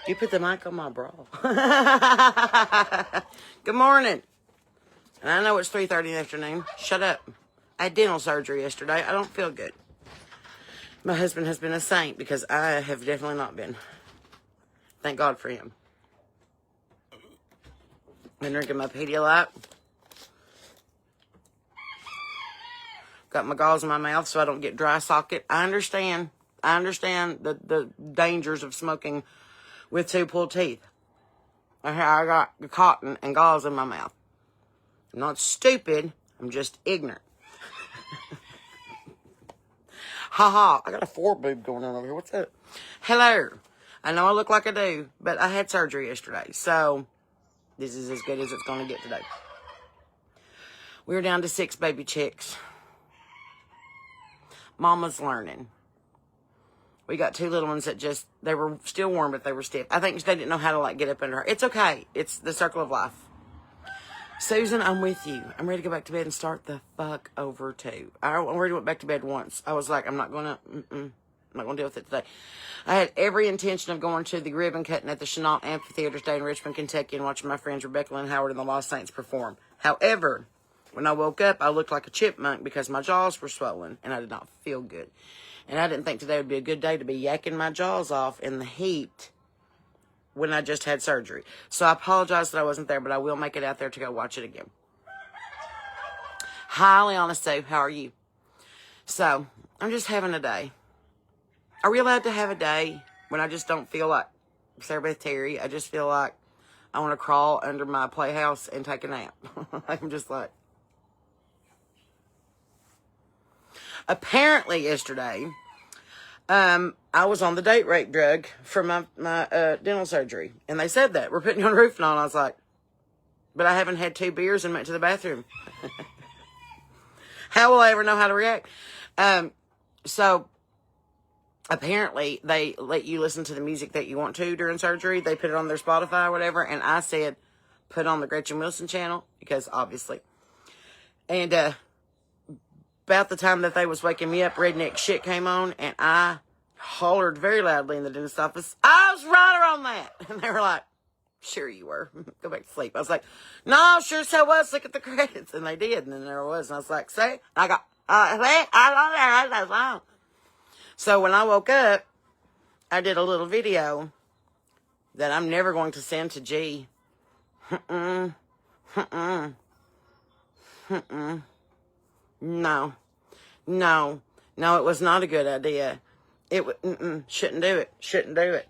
You put the mic on my bra. Good morning. And I know it's 3:30 in the afternoon. Shut up. I had dental surgery yesterday. I don't feel good. My husband has been a saint because I have definitely not been. Thank God for him. Been drinking my Pedialyte. Got my gauze in my mouth so I don't get dry socket. I understand the dangers of smoking with two pulled teeth. I got cotton and gauze in my mouth. I'm not stupid. I'm just ignorant. Ha. I got a foreboob going on over here. What's up? Hello. I know I look like I do, but I had surgery yesterday. So this is as good as it's going to get today. We're down to 6 baby chicks. Mama's learning. We got 2 little ones that they were still warm, but they were stiff. I think they didn't know how to, get up under her. It's okay. It's the circle of life. Susan, I'm with you. I'm ready to go back to bed and start the fuck over, too. I already went back to bed once. I was like, I'm not going to deal with it today. I had every intention of going to the ribbon cutting at the Chenault Amphitheater today in Richmond, Kentucky, and watching my friends Rebecca and Howard and the Lost Saints perform. However, when I woke up, I looked like a chipmunk because my jaws were swollen, and I did not feel good. And I didn't think today would be a good day to be yakking my jaws off in the heat when I just had surgery. So I apologize that I wasn't there, but I will make it out there to go watch it again. Hi, Liana Sue. How are you? So, I'm just having a day. Are we allowed to have a day when I just don't feel like Sarah Beth Terry? I just feel like I want to crawl under my playhouse and take a nap. I'm just like... Apparently yesterday, I was on the date rape drug for my dental surgery. And they said that. We're putting you on Roofing on. I was like, but I haven't had 2 beers and went to the bathroom. How will I ever know how to react? So apparently they let you listen to the music that you want to during surgery. They put it on their Spotify or whatever. And I said, put on the Gretchen Wilson channel because obviously. And, about the time that they was waking me up, Redneck Shit came on, and I hollered very loudly in the dentist office, I was right on that. And they were like, sure you were. Go back to sleep. I was like, no, sure so was. Look at the credits. And they did, and then there I was. And I was like, see? I got, so when I woke up, I did a little video that I'm never going to send to G. No, it was not a good idea. Shouldn't do it.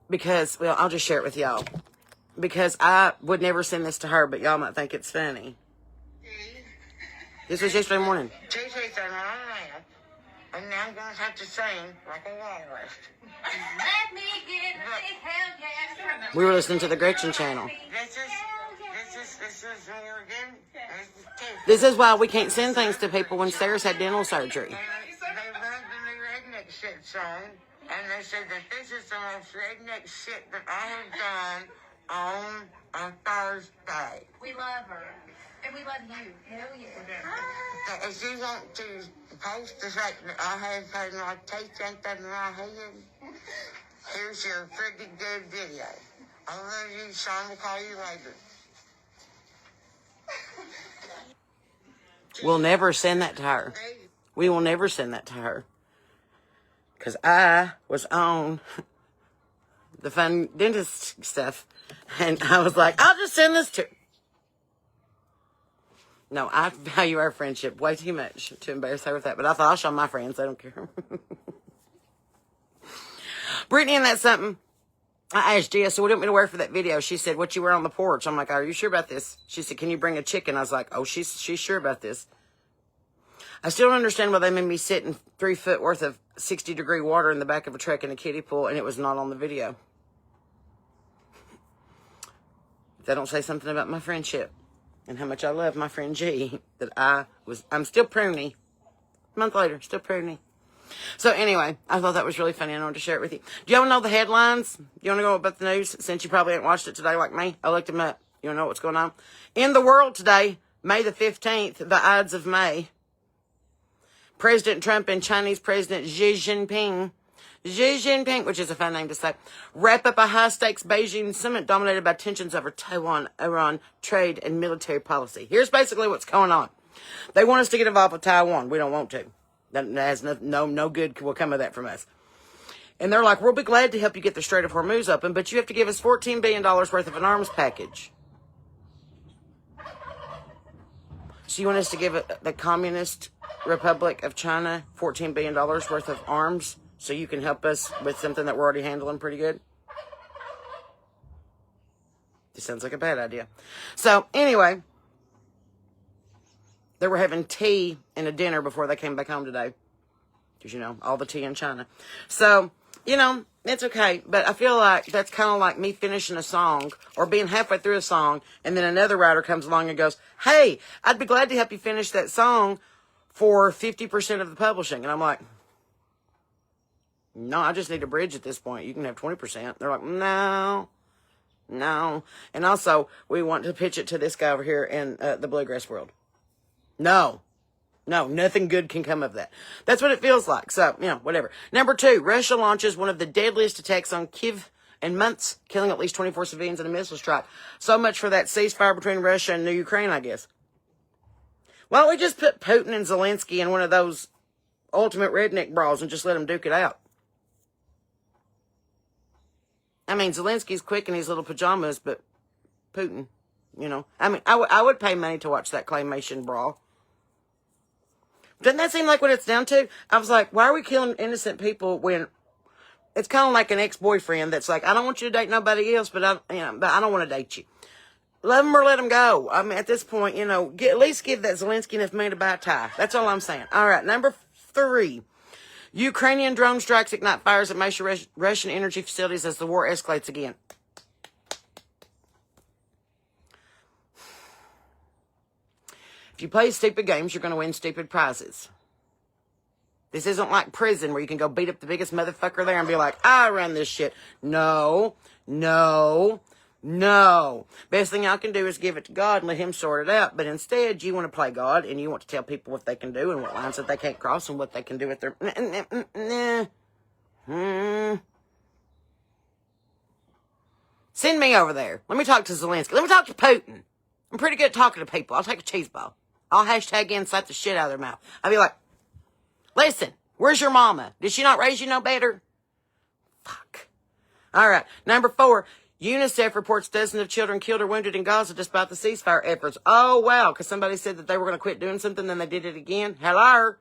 Because, well, I'll just share it with y'all. Because I would never send this to her, but y'all might think it's funny. This was yesterday morning. TJ's done all that, and now I'm going to have to sing like a walrus. Let me get a big hell yes. We were listening to the Gretchen channel. This is Morgan. This is why we can't send things to people when Sarah's had dental surgery. They loved the new Redneck Shit song, and they said that this is the most redneck shit that I have done on a Thursday. We love her. And we love you. Hell yeah. If you want to post the fact that I have had my teeth yanked out of my head, here's your pretty good video. I love you, Sean. Will call you later. We'll never send that to her. We will never send that to her. Because I was on the fun dentist stuff. And I was like, I'll just send this to her. No, I value our friendship way too much to embarrass her with that. But I thought I'll show my friends. I don't care. Brittany, and that's something. I asked Gia, so what do you want me to wear for that video? She said, what you wear on the porch? I'm like, are you sure about this? She said, can you bring a chicken? I was like, oh, she's sure about this. I still don't understand why they made me sit in 3 foot worth of 60-degree water in the back of a truck in a kiddie pool, and it was not on the video. If they don't say something about my friendship and how much I love my friend G, that I'm still pruny. A month later, still pruny. So anyway, I thought that was really funny. I wanted to share it with you. Do y'all know the headlines? You want to go about the news? Since you probably haven't watched it today like me, I looked them up. You want to know what's going on? In the world today, May the 15th, the Ides of May, President Trump and Chinese President Xi Jinping Xi Jinping, which is a fun name to say, wrap up a high-stakes Beijing summit dominated by tensions over Taiwan, Iran, trade, and military policy. Here's basically what's going on. They want us to get involved with Taiwan. We don't want to. That has no good will come of that from us. And they're like, we'll be glad to help you get the Strait of Hormuz open, but you have to give us $14 billion worth of an arms package. So you want us to give the Communist Republic of China $14 billion worth of arms so you can help us with something that we're already handling pretty good? This sounds like a bad idea. So anyway, they were having tea and a dinner before they came back home today. Because, you know, all the tea in China. So, you know, it's okay. But I feel like that's kind of like me finishing a song or being halfway through a song. And then another writer comes along and goes, hey, I'd be glad to help you finish that song for 50% of the publishing. And I'm like, no, I just need a bridge at this point. You can have 20%. They're like, no. And also, we want to pitch it to this guy over here in the bluegrass world. No, nothing good can come of that. That's what it feels like. So, you know, whatever. Number 2, Russia launches one of the deadliest attacks on Kyiv in months, killing at least 24 civilians in a missile strike. So much for that ceasefire between Russia and Ukraine, I guess. Why don't we just put Putin and Zelensky in one of those ultimate redneck brawls and just let them duke it out? I mean, Zelensky's quick in his little pajamas, but Putin, you know. I mean, I would pay money to watch that claymation brawl. Doesn't that seem like what it's down to? I was like, why are we killing innocent people when it's kind of like an ex-boyfriend that's like, I don't want you to date nobody else, but I don't want to date you. Love them or let them go. I mean, at this point, you know, at least give that Zelensky enough money to buy a tie. That's all I'm saying. All right, number 3. Ukrainian drone strikes ignite fires at major Russian energy facilities as the war escalates again. If you play stupid games, you're going to win stupid prizes. This isn't like prison where you can go beat up the biggest motherfucker there and be like, I run this shit. No. Best thing y'all can do is give it to God and let him sort it out. But instead, you want to play God and you want to tell people what they can do and what lines that they can't cross and what they can do with their... Send me over there. Let me talk to Zelensky. Let me talk to Putin. I'm pretty good at talking to people. I'll take a cheese ball. I'll hashtag in, slap the shit out of their mouth. I'll be like, listen, where's your mama? Did she not raise you no better? Fuck. All right. Number 4, UNICEF reports dozens of children killed or wounded in Gaza despite the ceasefire efforts. Oh, wow. Because somebody said that they were going to quit doing something, then they did it again. Hello?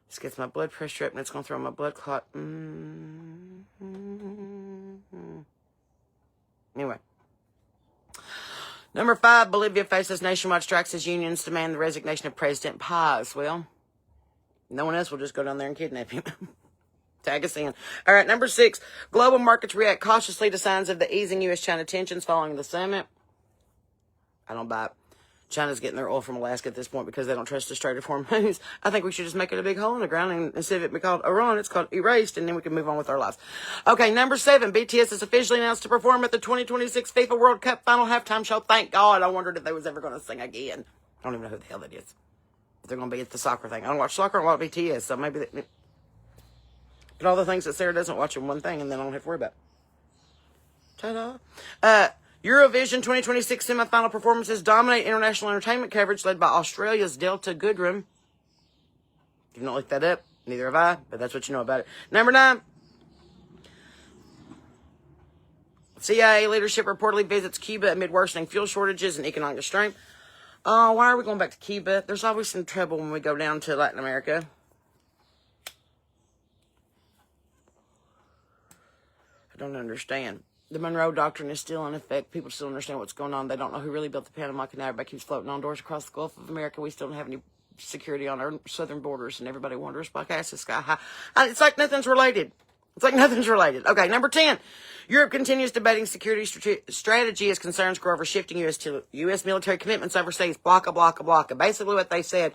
This gets my blood pressure up, and it's going to throw my blood clot. Anyway. Number 5, Bolivia faces nationwide strikes as unions demand the resignation of President Paz. Well, no one else will just go down there and kidnap him. Tag us in. All right, number 6, global markets react cautiously to signs of the easing U.S.-China tensions following the summit. I don't buy it. China's getting their oil from Alaska at this point because they don't trust the Strait of Hormuz. I think we should just make it a big hole in the ground and instead of it be called Iran, it's called erased, and then we can move on with our lives. Okay, number 7, BTS is officially announced to perform at the 2026 FIFA World Cup final halftime show. Thank God. I wondered if they was ever going to sing again. I don't even know who the hell that is. But they're going to be at the soccer thing. I don't watch soccer, I watch BTS, so maybe they... But all the things that Sarah doesn't watch in one thing, and then I don't have to worry about. Ta-da. Eurovision 2026 semi-final performances dominate international entertainment coverage led by Australia's Delta Goodrem. You've not looked that up. Neither have I, but that's what you know about it. Number 9. CIA leadership reportedly visits Cuba amid worsening fuel shortages and economic strain. Oh, why are we going back to Cuba? There's always some trouble when we go down to Latin America. I don't understand. The Monroe Doctrine is still in effect. People still understand what's going on. They don't know who really built the Panama Canal. Everybody keeps floating on doors across the Gulf of America. We still don't have any security on our southern borders, and everybody wonders why gas is sky high. It's like nothing's related. Okay, number 10. Europe continues debating security strategy as concerns grow over shifting U.S. military commitments overseas. Blocka. Basically what they said,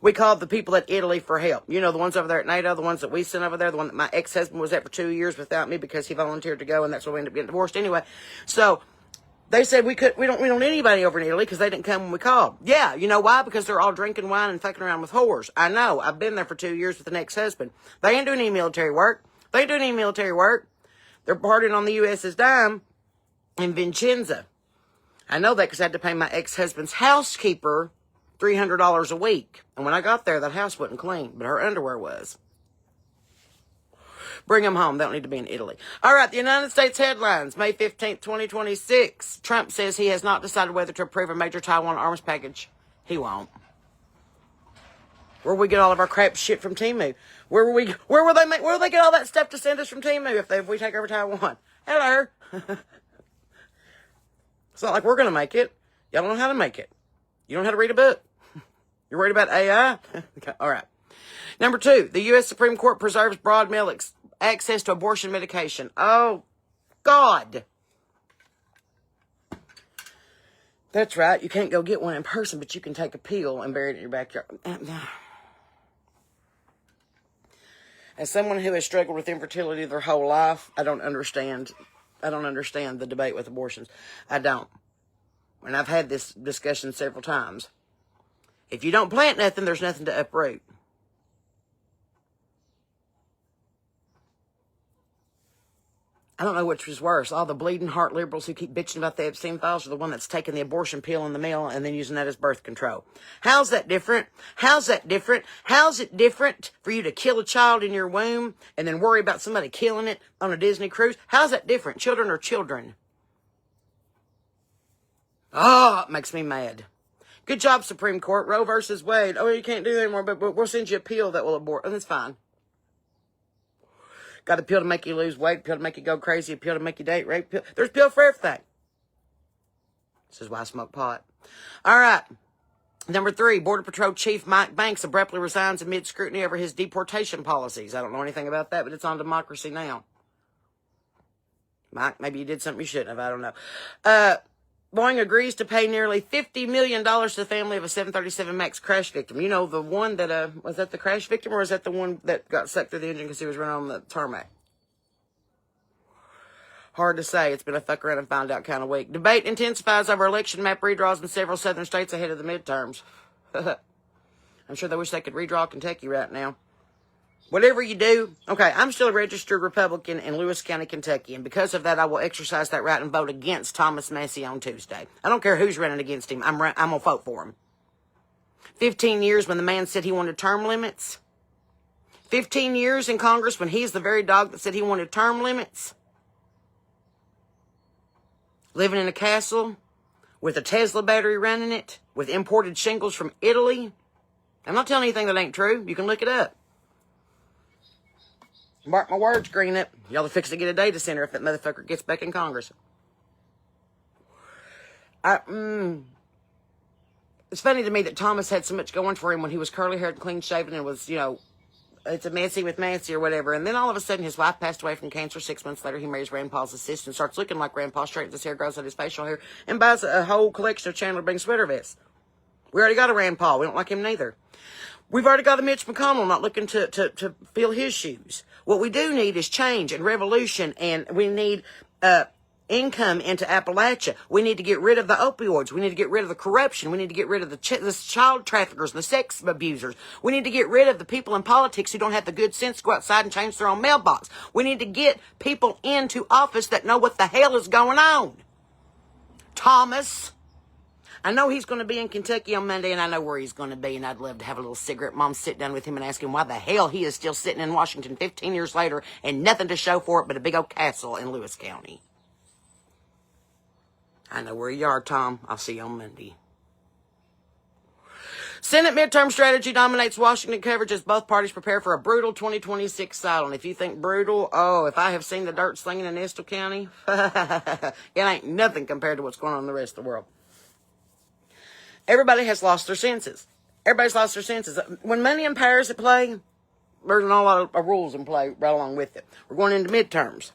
we called the people at Italy for help. You know, the ones over there at NATO, the ones that we sent over there, the one that my ex-husband was at for 2 years without me because he volunteered to go, and that's why we ended up getting divorced anyway. So, They said we don't need anybody over in Italy because they didn't come when we called. Yeah, you know why? Because they're all drinking wine and fucking around with whores. I know. I've been there for 2 years with an ex-husband. They ain't doing any military work. They ain't doing any military work. They're partying on the US's dime in Vincenza. I know that because I had to pay my ex-husband's housekeeper $300 a week. And when I got there, that house wasn't clean, but her underwear was. Bring them home. They don't need to be in Italy. All right, the United States headlines, May 15th, 2026. Trump says he has not decided whether to approve a major Taiwan arms package. He won't. Where will we get all of our crap shit from Temu? Where will they get all that stuff to send us from Temu if we take over Taiwan? Hello. It's not like we're going to make it. Y'all don't know how to make it. You don't know how to read a book. You're worried about AI? Okay, all right. Number 2, the U.S. Supreme Court preserves broad male access to abortion medication. Oh, God. That's right. You can't go get one in person, but you can take a pill and bury it in your backyard. As someone who has struggled with infertility their whole life, I don't understand the debate with abortions. I don't. And I've had this discussion several times. If you don't plant nothing, there's nothing to uproot. I don't know which was worse. All the bleeding heart liberals who keep bitching about the Epstein files or the one that's taking the abortion pill in the mail and then using that as birth control. How's that different? How's that different? How's it different for you to kill a child in your womb and then worry about somebody killing it on a Disney cruise? How's that different? Children are children. Oh, it makes me mad. Good job, Supreme Court. Roe versus Wade. Oh, you can't do that anymore, but we'll send you a pill that will abort. Oh, that's fine. Got a pill to make you lose weight, a pill to make you go crazy, a pill to make you date rape. Pill. There's a pill for everything. This is why I smoke pot. All right. Number 3, Border Patrol Chief Mike Banks abruptly resigns amid scrutiny over his deportation policies. I don't know anything about that, but it's on Democracy Now! Mike, maybe you did something you shouldn't have. I don't know. Boeing agrees to pay nearly $50 million to the family of a 737 MAX crash victim. You know, the one that, was that the crash victim or was that the one that got sucked through the engine because he was running on the tarmac? Hard to say. It's been a fuck around and find out kind of week. Debate intensifies over election map redraws in several southern states ahead of the midterms. I'm sure they wish they could redraw Kentucky right now. Whatever you do, okay, I'm still a registered Republican in Lewis County, Kentucky, and because of that, I will exercise that right and vote against Thomas Massey on Tuesday. I don't care who's running against him. I'm going to vote for him. 15 years when the man said he wanted term limits. 15 years in Congress when he's the very dog that said he wanted term limits. Living in a castle with a Tesla battery running it, with imported shingles from Italy. I'm not telling anything that ain't true. You can look it up. Mark my words, Green Up. Y'all are fixing to get a data center if that motherfucker gets back in Congress. It's funny to me that Thomas had so much going for him when he was curly-haired and clean-shaven and was, it's a Massey with Nancy or whatever. And then all of a sudden his wife passed away from cancer. 6 months later, he marries Rand Paul's assistant, starts looking like Rand Paul, straightens his hair, grows out his facial hair, and buys a whole collection of Chandler Bing sweater vests. We already got a Rand Paul. We don't like him neither. We've already got a Mitch McConnell not looking to fill his shoes. What we do need is change and revolution, and we need income into Appalachia. We need to get rid of the opioids. We need to get rid of the corruption. We need to get rid of the child traffickers and the sex abusers. We need to get rid of the people in politics who don't have the good sense to go outside and change their own mailbox. We need to get people into office that know what the hell is going on. Thomas. I know he's going to be in Kentucky on Monday, and I know where he's going to be, and I'd love to have a little cigarette mom sit down with him and ask him why the hell he is still sitting in Washington 15 years later and nothing to show for it but a big old castle in Lewis County. I know where you are, Tom. I'll see you on Monday. Senate midterm strategy dominates Washington coverage as both parties prepare for a brutal 2026 cycle. And if you think brutal, if I have seen the dirt slinging in Estill County, it ain't nothing compared to what's going on in the rest of the world. Everybody has lost their senses. Everybody's lost their senses. When money and power is at play, there's not a lot of rules in play right along with it. We're going into midterms.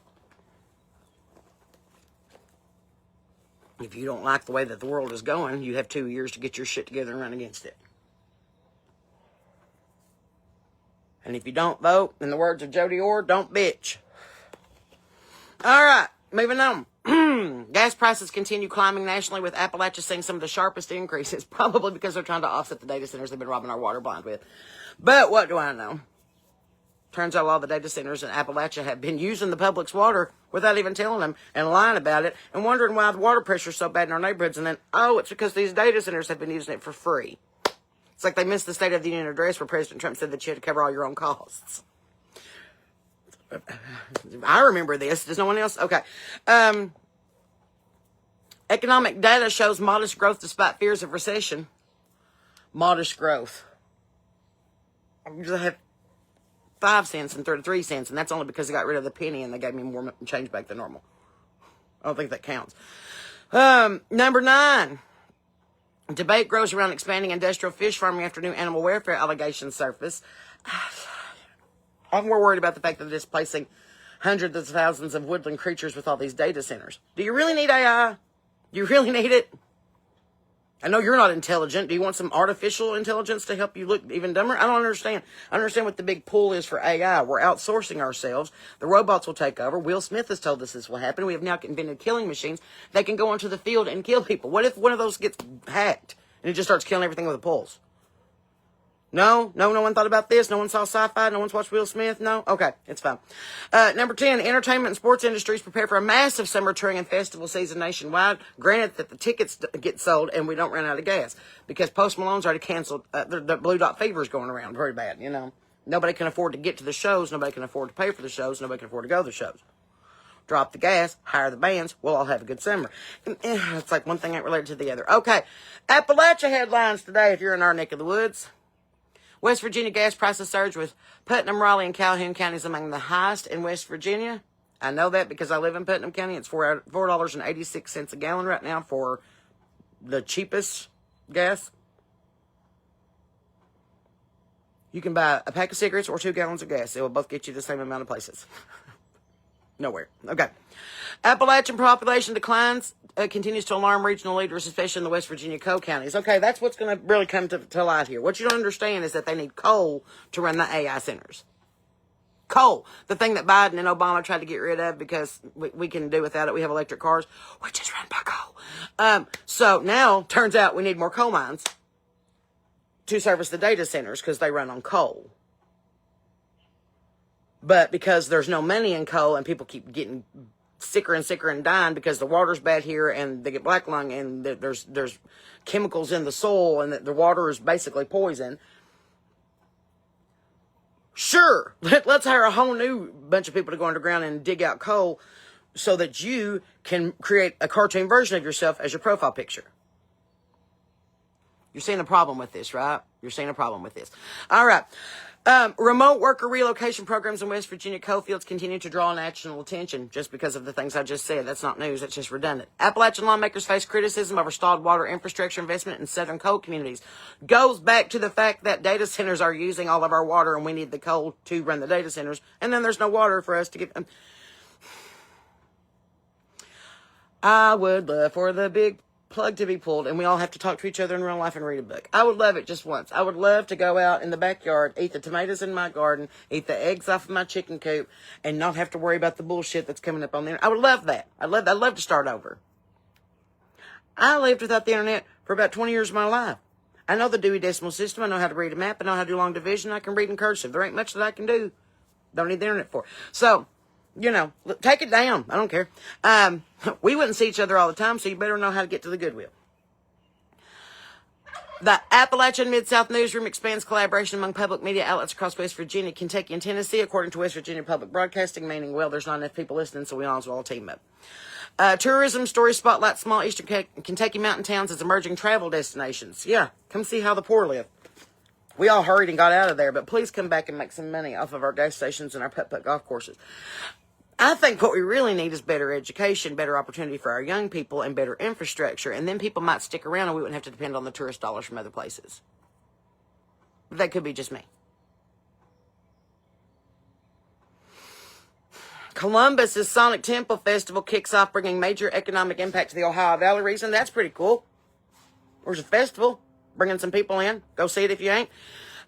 If you don't like the way that the world is going, you have 2 years to get your shit together and run against it. And if you don't vote, in the words of Jody Orr, don't bitch. All right, moving on. Gas prices continue climbing nationally, with Appalachia seeing some of the sharpest increases, probably because they're trying to offset the data centers they've been robbing our water blind with. But what do I know? Turns out a lot of the data centers in Appalachia have been using the public's water without even telling them and lying about it and wondering why the water pressure is so bad in our neighborhoods. And then, oh, it's because these data centers have been using it for free. It's like they missed the State of the Union address where President Trump said that you had to cover all your own costs. I remember this. Does no one else? Okay. Economic data shows modest growth despite fears of recession. Modest growth. I usually have 5 cents and 33 cents, and that's only because they got rid of the penny and they gave me more change back than normal. I don't think that counts. Number 9. Debate grows around expanding industrial fish farming after new animal welfare allegations surface. I'm more worried about the fact that they're displacing hundreds of thousands of woodland creatures with all these data centers. Do you really need AI? Do you really need it? I know you're not intelligent. Do you want some artificial intelligence to help you look even dumber? I don't understand. I understand what the big pull is for AI. We're outsourcing ourselves. The robots will take over. Will Smith has told us this will happen. We have now invented killing machines that can go onto the field and kill people. What if one of those gets hacked and it just starts killing everything with a pulse? No one thought about this. No one saw sci-fi. No one's watched Will Smith. No? Okay, it's fine. Number 10, entertainment and sports industries prepare for a massive summer touring and festival season nationwide. Granted that the tickets get sold and we don't run out of gas because Post Malone's already canceled. The Blue Dot Fever is going around very bad, you know. Nobody can afford to get to the shows. Nobody can afford to pay for the shows. Nobody can afford to go to the shows. Drop the gas, hire the bands. We'll all have a good summer. It's like one thing ain't related to the other. Okay, Appalachia headlines today if you're in our neck of the woods. West Virginia gas prices surge, with Putnam, Raleigh, and Calhoun counties among the highest in West Virginia. I know that because I live in Putnam County. It's $4.86 a gallon right now for the cheapest gas. You can buy a pack of cigarettes or 2 gallons of gas. It will both get you the same amount of places. Nowhere. Okay. Appalachian population declines continues to alarm regional leaders, especially in the West Virginia coal counties. Okay, that's what's going to really come to light here. What you don't understand is that they need coal to run the AI centers. Coal, the thing that Biden and Obama tried to get rid of because we can do without it. We have electric cars, which is run by coal. So now, turns out we need more coal mines to service the data centers because they run on coal. But because there's no money in coal and people keep getting sicker and sicker and dying because the water's bad here and they get black lung and there's chemicals in the soil and the water is basically poison. Sure, let's hire a whole new bunch of people to go underground and dig out coal so that you can create a cartoon version of yourself as your profile picture. You're seeing a problem with this, right? You're seeing a problem with this. All right. Remote worker relocation programs in West Virginia coal fields continue to draw national attention just because of the things I just said. That's not news. That's just redundant. Appalachian lawmakers face criticism over stalled water infrastructure investment in southern coal communities. Goes back to the fact that data centers are using all of our water and we need the coal to run the data centers. And then there's no water for us to get them. I would love for the big plug to be pulled and we all have to talk to each other in real life and read a book. I would love it just once. I would love to go out in the backyard, eat the tomatoes in my garden, eat the eggs off of my chicken coop, and not have to worry about the bullshit that's coming up on the internet. I would love that. I'd love to start over. I lived without the internet for about 20 years of my life. I know the Dewey Decimal System. I know how to read a map. I know how to do long division. I can read in cursive. There ain't much that I can do. Don't need the internet for. So, you know, take it down. I don't care. We wouldn't see each other all the time, so you better know how to get to the Goodwill. The Appalachian Mid-South Newsroom expands collaboration among public media outlets across West Virginia, Kentucky, and Tennessee, according to West Virginia Public Broadcasting, meaning, well, there's not enough people listening, so we all as well team up. Tourism story spotlight small eastern Kentucky mountain towns as emerging travel destinations. Yeah, come see how the poor live. We all hurried and got out of there, but please come back and make some money off of our gas stations and our putt-putt golf courses. I think what we really need is better education, better opportunity for our young people, and better infrastructure. And then people might stick around and we wouldn't have to depend on the tourist dollars from other places. But that could be just me. Columbus's Sonic Temple Festival kicks off, bringing major economic impact to the Ohio Valley region. That's pretty cool. There's a festival, bringing some people in. Go see it if you ain't.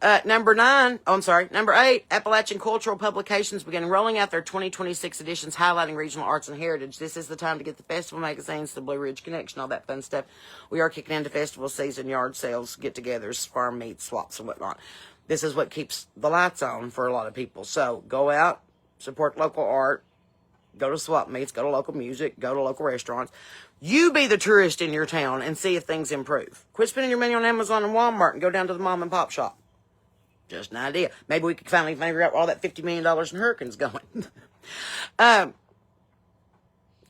Number 8, Appalachian Cultural Publications begin rolling out their 2026 editions highlighting regional arts and heritage. This is the time to get the festival magazines, the Blue Ridge Connection, all that fun stuff. We are kicking into festival season, yard sales, get-togethers, farm meets, swaps, and whatnot. This is what keeps the lights on for a lot of people. So go out, support local art, go to swap meets, go to local music, go to local restaurants. You be the tourist in your town and see if things improve. Quit spending your money on Amazon and Walmart and go down to the mom and pop shop. Just an idea. Maybe we could finally figure out where all that $50 million in hurricanes going.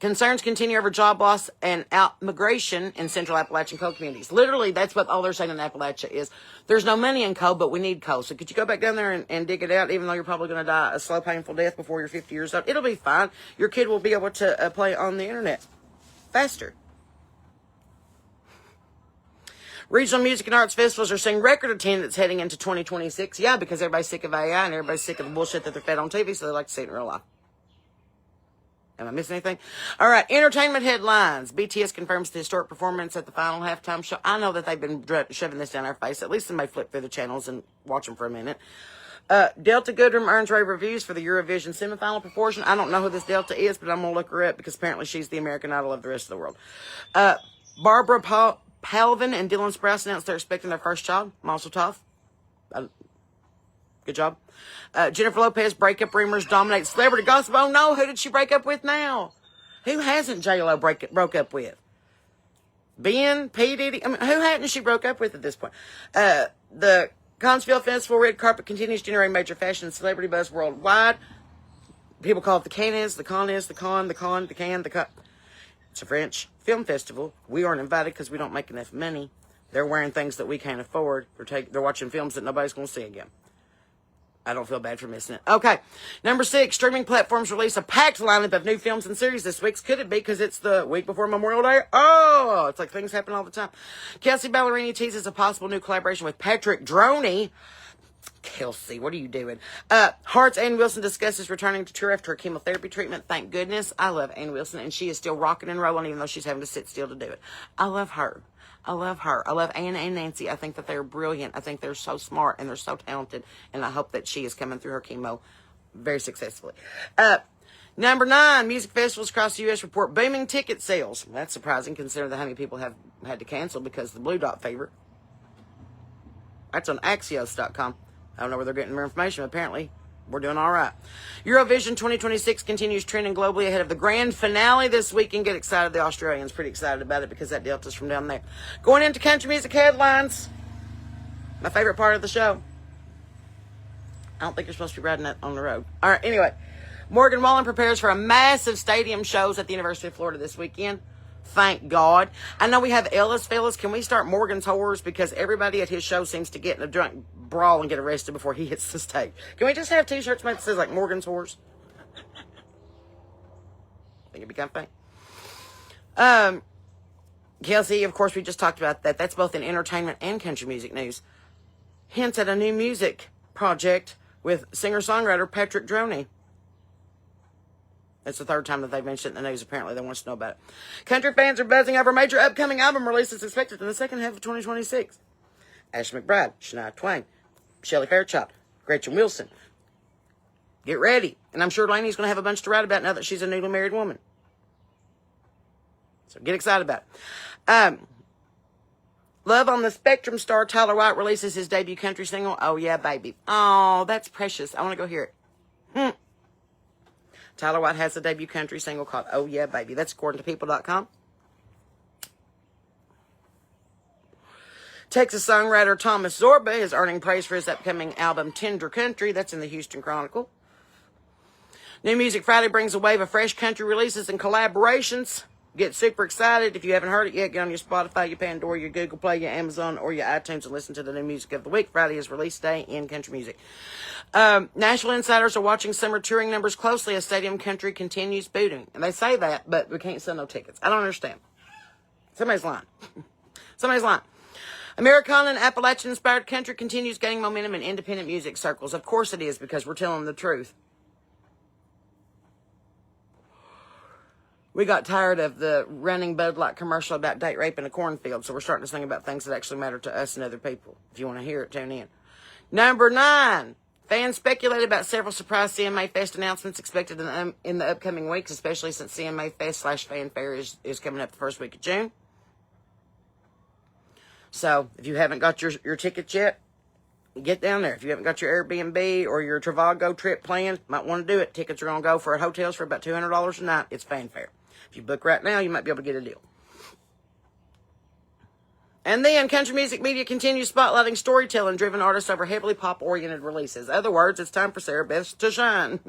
Concerns continue over job loss and out-migration in central Appalachian coal communities. Literally, that's what all they're saying in Appalachia is, there's no money in coal, but we need coal. So could you go back down there and dig it out, even though you're probably going to die a slow, painful death before you're 50 years old? It'll be fine. Your kid will be able to play on the internet faster. Regional music and arts festivals are seeing record attendance heading into 2026. Yeah, because everybody's sick of AI and everybody's sick of the bullshit that they're fed on TV, so they like to see it in real life. Am I missing anything? All right, entertainment headlines. BTS confirms the historic performance at the final halftime show. I know that they've been shoving this down our face. At least somebody flip through the channels and watch them for a minute. Delta Goodrem earns rave reviews for the Eurovision semifinal proportion. I don't know who this Delta is, but I'm going to look her up because apparently she's the American Idol of the rest of the world. Barbara Palvin and Dylan Sprouse announced they're expecting their first child, Mazel Tov. Good job. Jennifer Lopez breakup rumors dominate celebrity gossip. Oh no, who did she break up with now? Who hasn't J-Lo broke up with? Ben, P. Diddy? I mean, who hadn't she broke up with at this point? The Cannesville Festival red carpet continues to generate major fashion and celebrity buzz worldwide. People call it the Cannes, the Con, the Can. It's a French film festival. We aren't invited because we don't make enough money. They're wearing things that we can't afford. They're watching films that nobody's going to see again. I don't feel bad for missing it. Okay. Number 6, streaming platforms release a packed lineup of new films and series this week. Could it be because it's the week before Memorial Day? Oh, it's like things happen all the time. Kelsey Ballerini teases a possible new collaboration with Patrick Droney. Kelsey, what are you doing? Heart's Ann Wilson discusses returning to tour after her chemotherapy treatment. Thank goodness. I love Ann Wilson, and she is still rocking and rolling, even though she's having to sit still to do it. I love her. I love her. I love Anna and Nancy. I think that they're brilliant. I think they're so smart and they're so talented. And I hope that she is coming through her chemo very successfully. Number 9, music festivals across the U.S. report booming ticket sales. That's surprising considering how many people have had to cancel because of the Blue Dot fever. That's on Axios.com. I don't know where they're getting more information, but apparently we're doing all right. Eurovision 2026 continues trending globally ahead of the grand finale this weekend. Get excited. The Australians pretty excited about it because that Delta's from down there. Going into country music headlines. My favorite part of the show. I don't think you're supposed to be riding that on the road. All right, anyway. Morgan Wallen prepares for a massive stadium shows at the University of Florida this weekend. Thank God. I know we have Ellis fellas. Can we start Morgan's Horrors? Because everybody at his show seems to get in a drunk brawl and get arrested before he hits the stage. Can we just have t-shirts made that says like Morgan's Horrors? I think it'd be kind of funny. Kelsey, of course, we just talked about that. That's both in entertainment and country music news. Hints at a new music project with singer-songwriter Patrick Droney. That's the third time that they've mentioned it in the news. Apparently, they want us to know about it. Country fans are buzzing over major upcoming album releases expected in the second half of 2026. Ashley McBryde, Shania Twain, Shelley Fairchild, Gretchen Wilson. Get ready. And I'm sure Lainey's going to have a bunch to write about now that she's a newly married woman. So get excited about it. Love on the Spectrum star Tyler White releases his debut country single, Oh Yeah, Baby. Oh, that's precious. I want to go hear it. Tyler White has a debut country single called Oh Yeah, Baby. That's according to People.com. Texas songwriter Thomas Zorba is earning praise for his upcoming album Tender Country. That's in the Houston Chronicle. New Music Friday brings a wave of fresh country releases and collaborations. Get super excited. If you haven't heard it yet, get on your Spotify, your Pandora, your Google Play, your Amazon, or your iTunes and listen to the new music of the week. Friday is release day in country music. National insiders are watching summer touring numbers closely as Stadium Country continues booting. And they say that, but we can't sell no tickets. I don't understand. Somebody's lying. Somebody's lying. Americana and Appalachian-inspired country continues gaining momentum in independent music circles. Of course it is, because we're telling the truth. We got tired of the running Bud Light commercial about date rape in a cornfield, so we're starting to sing about things that actually matter to us and other people. If you want to hear it, tune in. Number 9. Fans speculate about several surprise CMA Fest announcements expected in the upcoming weeks, especially since CMA Fest / Fanfare is coming up the first week of June. So, if you haven't got your tickets yet, get down there. If you haven't got your Airbnb or your Travago trip planned, might want to do it. Tickets are going to go for hotels for about $200 a night. It's Fanfare. If you book right now, you might be able to get a deal. And then, country music media continues spotlighting storytelling-driven artists over heavily pop-oriented releases. In other words, it's time for Sarah Beth to shine.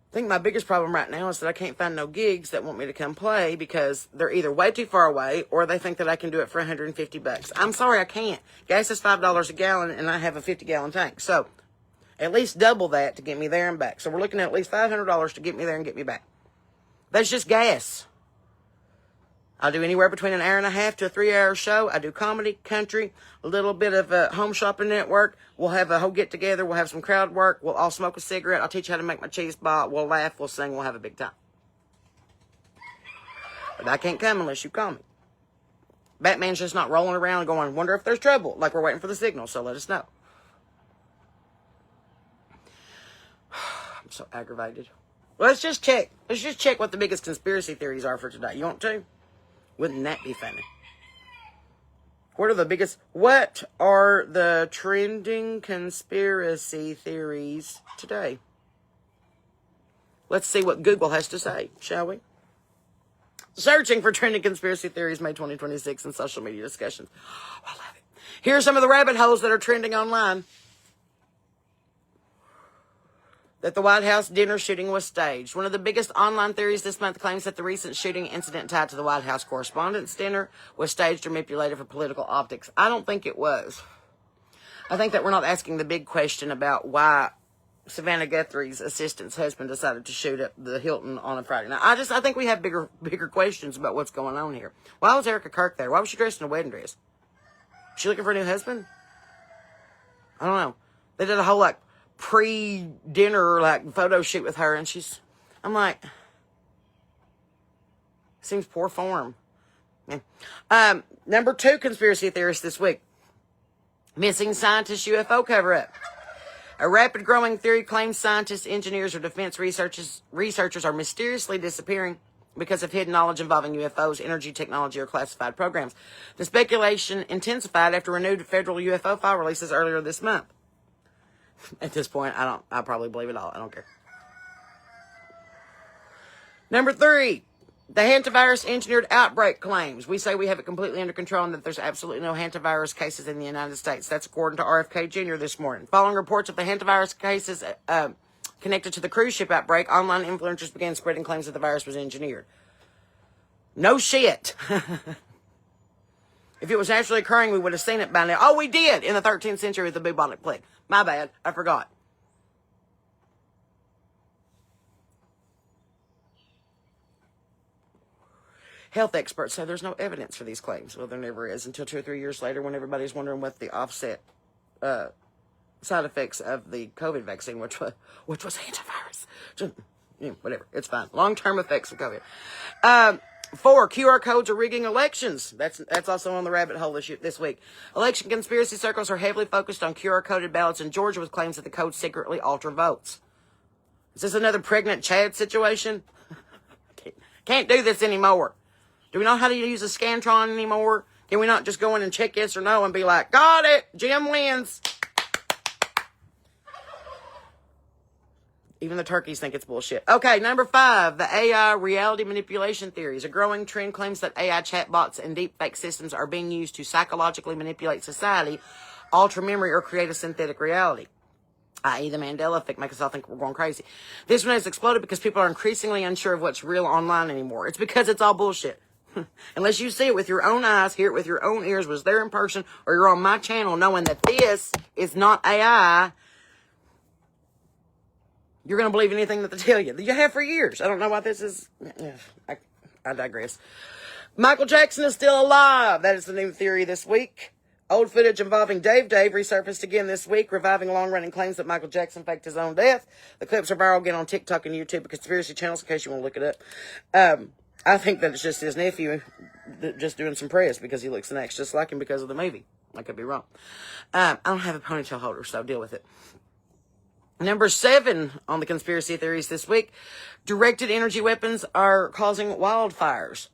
I think my biggest problem right now is that I can't find no gigs that want me to come play because they're either way too far away or they think that I can do it for $150. I'm sorry, I can't. Gas is $5 a gallon, and I have a 50-gallon tank. So, at least double that to get me there and back. So, we're looking at least $500 to get me there and get me back. That's just gas. I'll do anywhere between an hour and a half to a 3-hour show. I do comedy, country, a little bit of home shopping network. We'll have a whole get-together. We'll have some crowd work. We'll all smoke a cigarette. I'll teach you how to make my cheese ball. We'll laugh. We'll sing. We'll have a big time. But I can't come unless you call me. Batman's just not rolling around going, wonder if there's trouble. Like we're waiting for the signal, so let us know. I'm so aggravated. Let's just check. Let's just check what the biggest conspiracy theories are for today. You want to? Wouldn't that be funny? What are the trending conspiracy theories today? Let's see what Google has to say, shall we? Searching for trending conspiracy theories, May 2026 in social media discussions. Oh, I love it. Here are some of the rabbit holes that are trending online. That the White House dinner shooting was staged. One of the biggest online theories this month claims that the recent shooting incident tied to the White House Correspondents' Dinner was staged or manipulated for political optics. I don't think it was. I think that we're not asking the big question about why Savannah Guthrie's assistant's husband decided to shoot up the Hilton on a Friday night. I think we have bigger questions about what's going on here. Why was Erica Kirk there? Why was she dressed in a wedding dress? Was she looking for a new husband? I don't know. They did a whole pre-dinner photo shoot with her, and I'm like, seems poor form. Yeah. Number 2 conspiracy theorist this week. Missing scientist UFO cover-up. A rapid growing theory claims scientists, engineers, or defense researchers are mysteriously disappearing because of hidden knowledge involving UFOs, energy technology, or classified programs. The speculation intensified after renewed federal UFO file releases earlier this month. At this point, I probably believe it all. I don't care. Number 3, the hantavirus engineered outbreak claims. We say we have it completely under control and that there's absolutely no hantavirus cases in the United States. That's according to RFK Jr. this morning. Following reports of the hantavirus cases connected to the cruise ship outbreak, online influencers began spreading claims that the virus was engineered. No shit. If it was naturally occurring, we would have seen it by now. Oh, we did in the 13th century with the bubonic plague. My bad. I forgot. Health experts say there's no evidence for these claims. Well, there never is until 2 or 3 years later when everybody's wondering what the offset side effects of the COVID vaccine, which was hantavirus. Whatever. It's fine. Long-term effects of COVID. 4, QR codes are rigging elections. That's also on the rabbit hole this week. Election conspiracy circles are heavily focused on QR-coded ballots in Georgia with claims that the codes secretly alter votes. Is this another pregnant Chad situation? Can't do this anymore. Do we know how to use a Scantron anymore? Can we not just go in and check yes or no and be like, got it, Jim wins? Even the turkeys think it's bullshit. Okay, number 5, the AI reality manipulation theories. A growing trend claims that AI chatbots and deepfake systems are being used to psychologically manipulate society, alter memory, or create a synthetic reality, i.e. the Mandela effect, make us all think we're going crazy. This one has exploded because people are increasingly unsure of what's real online anymore. It's because it's all bullshit. Unless you see it with your own eyes, hear it with your own ears, was there in person, or you're on my channel knowing that this is not AI, you're going to believe anything that they tell you. You have for years. I don't know why this is. I digress. Michael Jackson is still alive. That is the new theory this week. Old footage involving Dave resurfaced again this week, reviving long-running claims that Michael Jackson faked his own death. The clips are viral again on TikTok and YouTube, conspiracy channels, in case you want to look it up. I think that it's just his nephew just doing some press because he looks and acts just like him because of the movie. I could be wrong. I don't have a ponytail holder, so deal with it. Number 7 on the conspiracy theories this week, directed energy weapons are causing wildfires.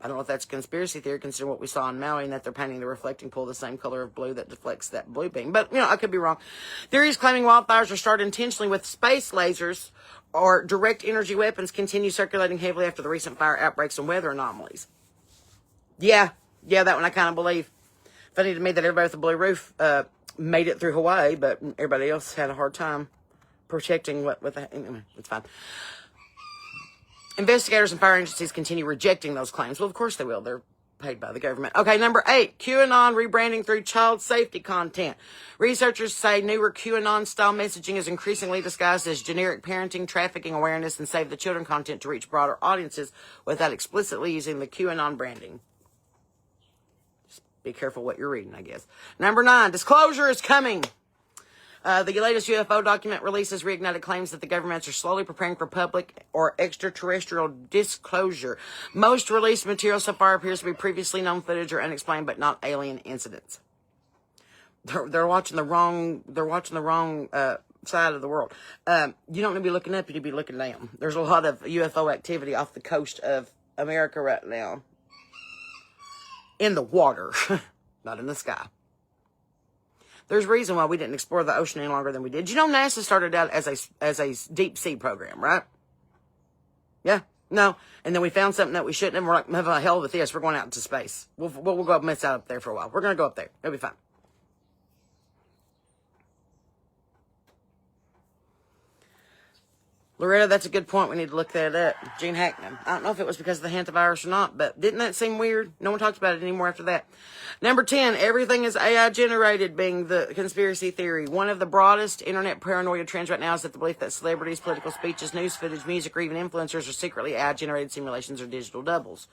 I don't know if that's a conspiracy theory, considering what we saw in Maui, and that they're painting the reflecting pool the same color of blue that deflects that blue beam. But, I could be wrong. Theories claiming wildfires are started intentionally with space lasers or direct energy weapons continue circulating heavily after the recent fire outbreaks and weather anomalies. Yeah, that one I kind of believe. Funny to me that everybody with the blue roof made it through Hawaii, but everybody else had a hard time protecting anyway, it's fine. Investigators and fire agencies continue rejecting those claims. Well, of course they will. They're paid by the government. Okay, number 8, QAnon rebranding through child safety content. Researchers say newer QAnon-style messaging is increasingly disguised as generic parenting, trafficking awareness, and save the children content to reach broader audiences without explicitly using the QAnon branding. Just be careful what you're reading, I guess. Number 9, disclosure is coming. The latest UFO document releases reignited claims that the governments are slowly preparing for public or extraterrestrial disclosure. Most released material so far appears to be previously known footage or unexplained but not alien incidents. They're watching the wrong. They're watching the wrong side of the world. You don't need to be looking up. You need to be looking down. There's a lot of UFO activity off the coast of America right now. In the water, not in the sky. There's a reason why we didn't explore the ocean any longer than we did. You know, NASA started out as a deep sea program, right? Yeah, no. And then we found something that we shouldn't, and we're like, hell with this. We're going out into space. We'll go up and mess out up there for a while. We're going to go up there. It'll be fine. Loretta, that's a good point. We need to look that up. Gene Hackman. I don't know if it was because of the hantavirus or not, but didn't that seem weird? No one talks about it anymore after that. Number 10, everything is AI generated being the conspiracy theory. One of the broadest internet paranoia trends right now is that the belief that celebrities, political speeches, news footage, music, or even influencers are secretly AI generated simulations or digital doubles.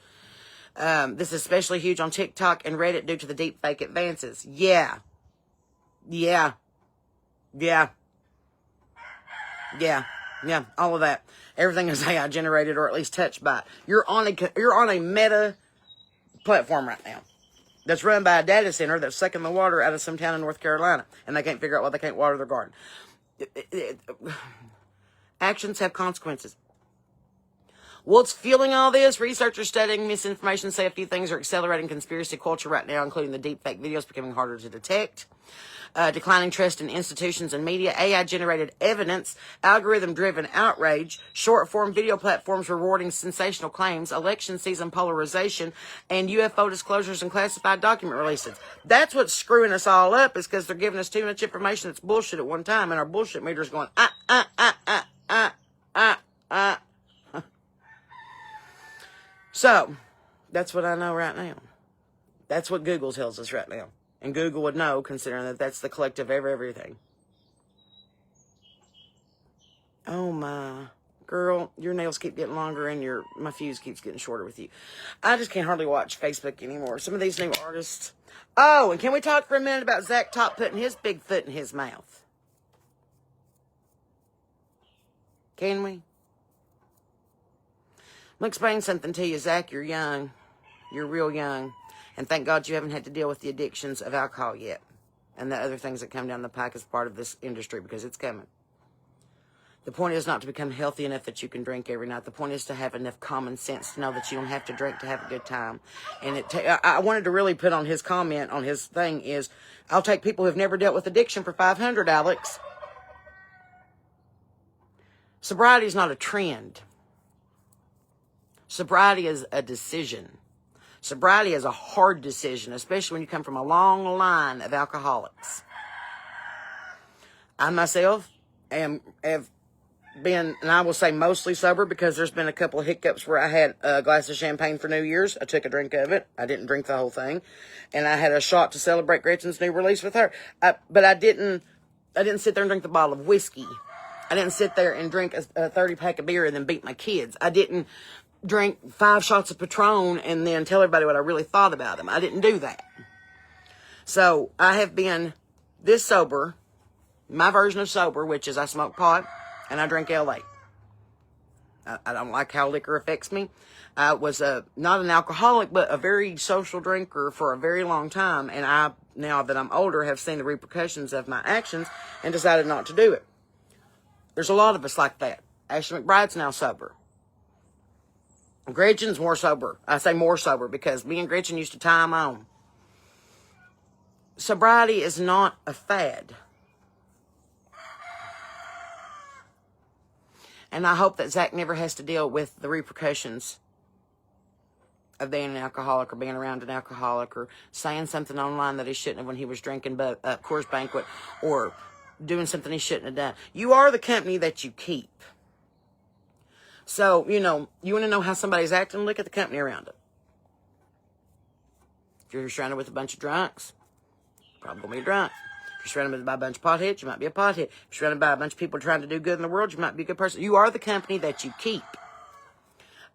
This is especially huge on TikTok and Reddit due to the deep fake advances. Yeah, all of that. Everything is AI generated or at least touched by it. You're on a meta platform right now that's run by a data center that's sucking the water out of some town in North Carolina, and they can't figure out why they can't water their garden. Actions have consequences. What's fueling all this? Researchers studying misinformation say a few things are accelerating conspiracy culture right now, including the deepfake videos becoming harder to detect, declining trust in institutions and media, AI-generated evidence, algorithm-driven outrage, short-form video platforms rewarding sensational claims, election season polarization, and UFO disclosures and classified document releases. That's what's screwing us all up, is because they're giving us too much information that's bullshit at one time, and our bullshit meter's going, So, that's what I know right now. That's what Google tells us right now. And Google would know, considering that that's the collective of everything. Oh my. Girl, your nails keep getting longer and my fuse keeps getting shorter with you. I just can't hardly watch Facebook anymore. Some of these new artists. Oh, and can we talk for a minute about Zach Top putting his big foot in his mouth? Can we? I'll explain something to you, Zach. You're young. You're real young. And thank God you haven't had to deal with the addictions of alcohol yet. And the other things that come down the pike as part of this industry, because it's coming. The point is not to become healthy enough that you can drink every night. The point is to have enough common sense to know that you don't have to drink to have a good time. And I wanted to really put on his comment, on his thing is, I'll take people who have never dealt with addiction for $500, Alex. Sobriety is not a trend. Sobriety is a decision. Sobriety is a hard decision, especially when you come from a long line of alcoholics. I myself have been, and I will say mostly sober, because there's been a couple of hiccups where I had a glass of champagne for New Year's. I took a drink of it. I didn't drink the whole thing. And I had a shot to celebrate Gretchen's new release with her. But I didn't sit there and drink the bottle of whiskey. I didn't sit there and drink a 30-pack of beer and then beat my kids. I didn't drink 5 shots of Patron and then tell everybody what I really thought about them. I didn't do that. So I have been this sober, my version of sober, which is I smoke pot and I drink LA. I don't like how liquor affects me. I was not an alcoholic, but a very social drinker for a very long time. And I, now that I'm older, have seen the repercussions of my actions and decided not to do it. There's a lot of us like that. Ashley McBride's now sober. Gretchen's more sober. I say more sober because me and Gretchen used to tie them on. Sobriety is not a fad. And I hope that Zach never has to deal with the repercussions of being an alcoholic or being around an alcoholic or saying something online that he shouldn't have when he was drinking Coors Banquet or doing something he shouldn't have done. You are the company that you keep. So, you know, you want to know how somebody's acting? Look at the company around it. If you're surrounded with a bunch of drunks, you're probably going to be a drunk. If you're surrounded by a bunch of potheads, you might be a pothead. If you're surrounded by a bunch of people trying to do good in the world, you might be a good person. You are the company that you keep.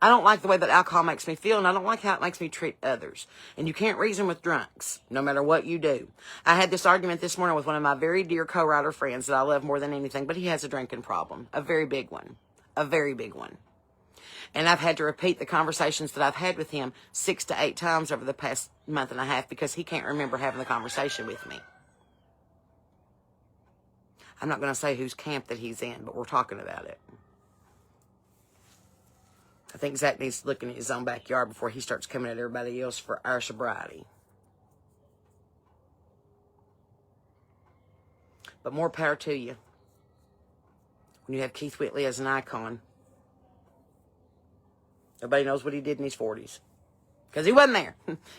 I don't like the way that alcohol makes me feel, and I don't like how it makes me treat others. And you can't reason with drunks, no matter what you do. I had this argument this morning with one of my very dear co-writer friends that I love more than anything, but he has a drinking problem. A very big one. A very big one. And I've had to repeat the conversations that I've had with him 6 to 8 times over the past month and a half because he can't remember having the conversation with me. I'm not going to say whose camp that he's in, but we're talking about it. I think Zach needs to look in his own backyard before he starts coming at everybody else for our sobriety. But more power to you. When you have Keith Whitley as an icon, nobody knows what he did in his 40s. Because he wasn't there.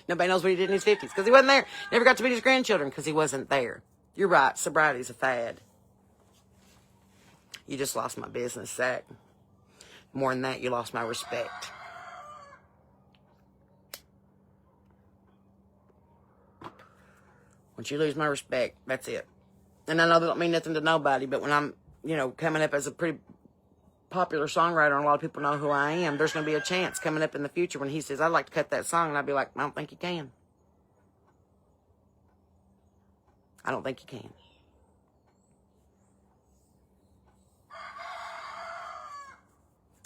Nobody knows what he did in his 50s. Because he wasn't there. Never got to meet his grandchildren because he wasn't there. You're right. Sobriety's a fad. You just lost my business, Zach. More than that, you lost my respect. Once you lose my respect, that's it. And I know that don't mean nothing to nobody, but when I'm, you know, coming up as a pretty popular songwriter and a lot of people know who I am, there's going to be a chance coming up in the future when he says, I'd like to cut that song, and I'd be like, I don't think you can. I don't think you can.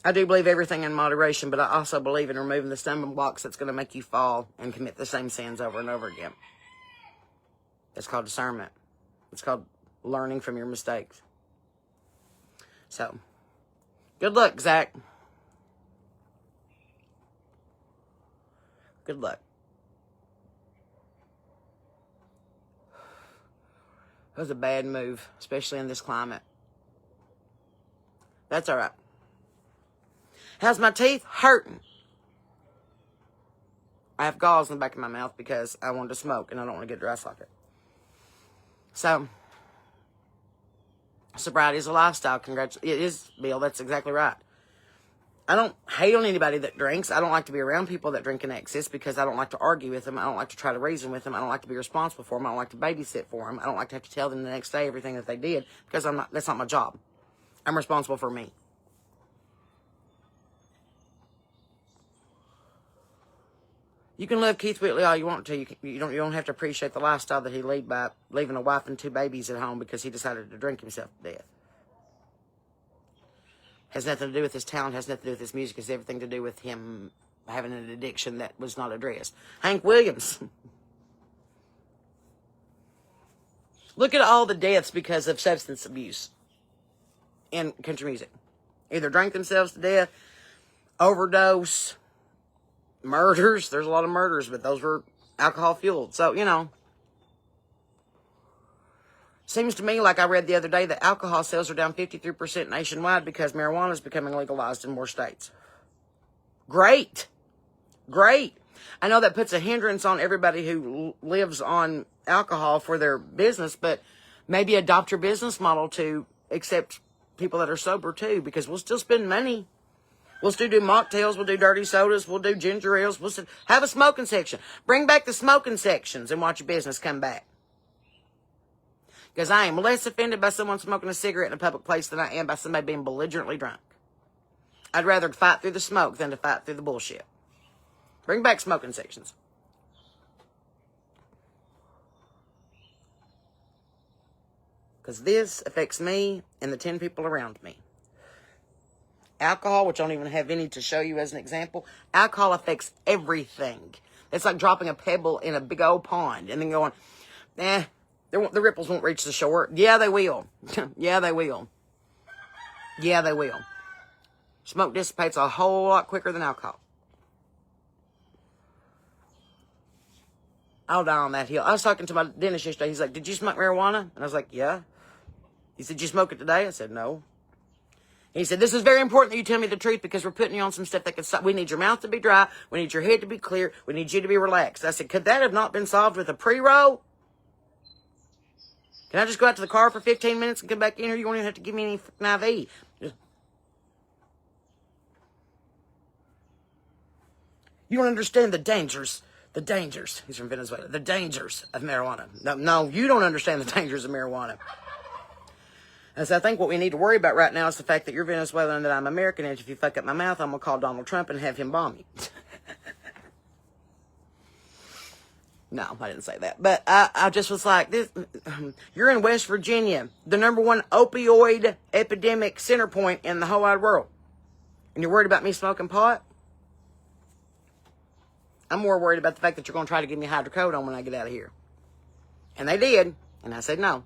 I do believe everything in moderation, but I also believe in removing the stumbling blocks that's going to make you fall and commit the same sins over and over again. It's called discernment. It's called learning from your mistakes. So, good luck, Zach. Good luck. It was a bad move, especially in this climate. That's all right. How's my teeth? Hurting. I have galls in the back of my mouth because I wanted to smoke and I don't want to get dry socket. So, sobriety is a lifestyle. It is, Bill. That's exactly right. I don't hate on anybody that drinks. I don't like to be around people that drink in excess because I don't like to argue with them. I don't like to try to reason with them. I don't like to be responsible for them. I don't like to babysit for them. I don't like to have to tell them the next day everything that they did because that's not my job. I'm responsible for me. You can love Keith Whitley all you want to. You don't have to appreciate the lifestyle that he led by leaving a wife and 2 babies at home because he decided to drink himself to death. Has nothing to do with his talent. Has nothing to do with his music. Has everything to do with him having an addiction that was not addressed. Hank Williams. Look at all the deaths because of substance abuse in country music. Either drank themselves to death, overdose, murders. There's a lot of murders, but those were alcohol fueled. So, you know, seems to me like I read the other day that alcohol sales are down 53% nationwide because marijuana is becoming legalized in more states. Great. Great. I know that puts a hindrance on everybody who lives on alcohol for their business, but maybe adopt your business model to accept people that are sober too, because we'll still spend money. We'll still do mocktails, we'll do dirty sodas, we'll do ginger ales, we'll still have a smoking section. Bring back the smoking sections and watch your business come back. Because I am less offended by someone smoking a cigarette in a public place than I am by somebody being belligerently drunk. I'd rather fight through the smoke than to fight through the bullshit. Bring back smoking sections. Because this affects me and the 10 people around me. Alcohol, which I don't even have any to show you as an example, alcohol affects everything. It's like dropping a pebble in a big old pond and then going, the ripples won't reach the shore. Yeah, they will. Yeah, they will. Yeah, they will. Smoke dissipates a whole lot quicker than alcohol. I'll die on that hill. I was talking to my dentist yesterday. He's like, did you smoke marijuana? And I was like, yeah. He said, did you smoke it today? I said, no. He said, this is very important that you tell me the truth because we're putting you on some stuff that can stop. We need your mouth to be dry. We need your head to be clear. We need you to be relaxed. I said, could that have not been solved with a pre-roll? Can I just go out to the car for 15 minutes and come back in here? You won't even have to give me any IV. You don't understand the dangers. The dangers. He's from Venezuela. The dangers of marijuana. No, you don't understand the dangers of marijuana. And so I think what we need to worry about right now is the fact that you're Venezuelan and that I'm American. And if you fuck up my mouth, I'm going to call Donald Trump and have him bomb you. No, I didn't say that. But I just was like, this. You're in West Virginia, the #1 opioid epidemic center point in the whole wide world. And you're worried about me smoking pot? I'm more worried about the fact that you're going to try to give me hydrocodone when I get out of here. And they did. And I said no.